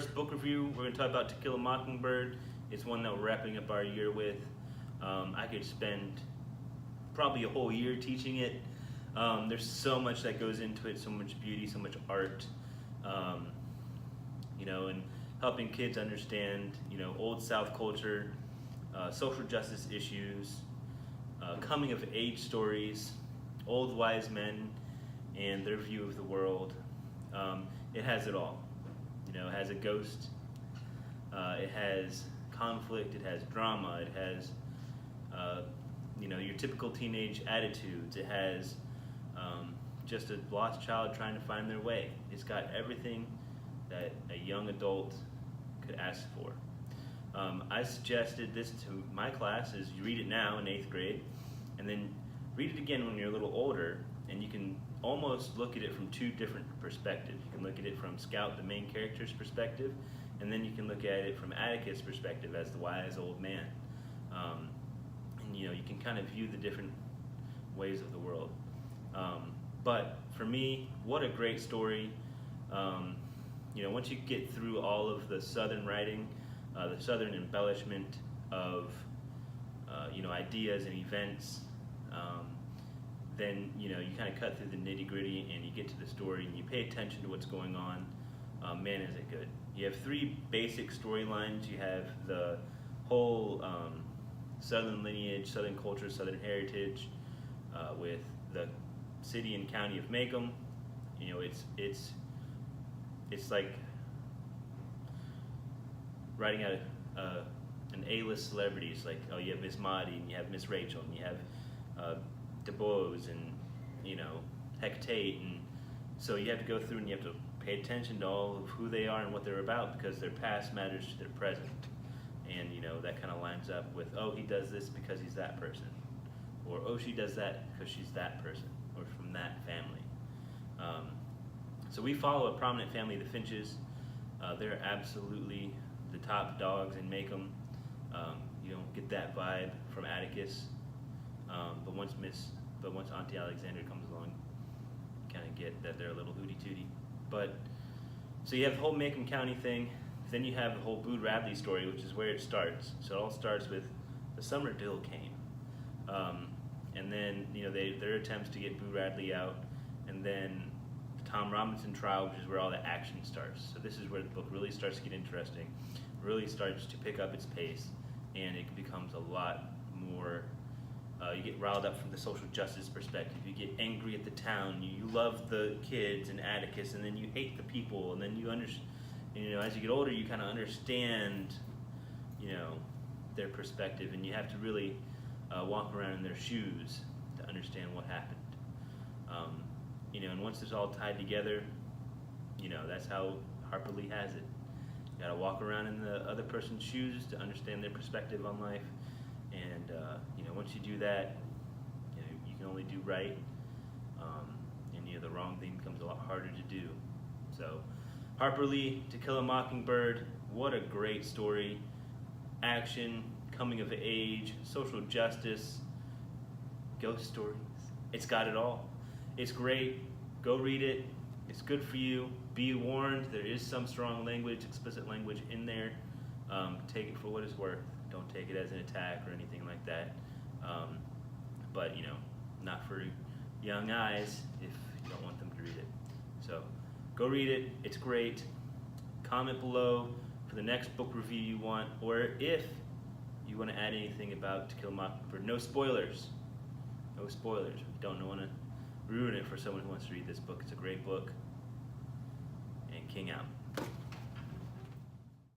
first book review, we're going to talk about To Kill a Mockingbird. It's one that we're wrapping up our year with. I could spend probably a whole year teaching it. There's so much that goes into it, so much beauty, so much art, and helping kids understand, Old South culture, social justice issues, coming of age stories, old wise men and their view of the world. It has it all. It has a ghost, it has conflict, it has drama, it has your typical teenage attitudes, it has just a lost child trying to find their way. It's got everything that a young adult could ask for. I suggested this to my class is you read it now in 8th grade and then read it again when you're a little older, and you can almost look at it from two different perspectives. You can look at it from Scout, the main character's perspective, and then you can look at it from Atticus' perspective as the wise old man. And you can kind of view the different ways of the world. But for me, what a great story. Once you get through all of the Southern writing, the Southern embellishment of ideas and events, then you kind of cut through the nitty-gritty and you get to the story and you pay attention to what's going on. Man, is it good. You have three basic storylines. You have the whole Southern lineage, Southern culture, Southern heritage, with the city and county of Macomb. It's like writing out an A-list celebrities. Like, you have Miss Maudie and you have Miss Rachel and you have DuBose and Hecate, and so you have to go through and you have to pay attention to all of who they are and what they're about, because their past matters to their present, and that kind of lines up with, oh, he does this because he's that person, or oh, she does that because she's that person or from that family. So we follow a prominent family, the Finches. They're absolutely the top dogs in Macomb. You don't get that vibe from Atticus. But once Auntie Alexandra comes along, you kind of get that they're a little hooty tooty. But so you have the whole Macomb County thing. Then you have the whole Boo Radley story, which is where it starts. So it all starts with the summer Dill came, and then their attempts to get Boo Radley out, and then the Tom Robinson trial, which is where all the action starts. So this is where the book really starts to get interesting, really starts to pick up its pace, and it becomes a lot more. You get riled up from the social justice perspective. You get angry at the town. You love the kids and Atticus, and then you hate the people. And then as you get older, you kind of understand, their perspective, and you have to really walk around in their shoes to understand what happened. And once it's all tied together, that's how Harper Lee has it. You got to walk around in the other person's shoes to understand their perspective on life. And once you do that, you can only do right, and the wrong thing becomes a lot harder to do. So, Harper Lee, To Kill a Mockingbird, what a great story. Action, coming of age, social justice, ghost stories. It's got it all. It's great. Go read it. It's good for you. Be warned, there is some strong language, explicit language in there. Take it for what it's worth. Don't take it as an attack or anything like that. But not for young eyes if you don't want them to read it. So go read it. It's great. Comment below for the next book review you want, or if you want to add anything about To Kill a Mockingbird. No spoilers. No spoilers. We don't want to ruin it for someone who wants to read this book. It's a great book. And King out.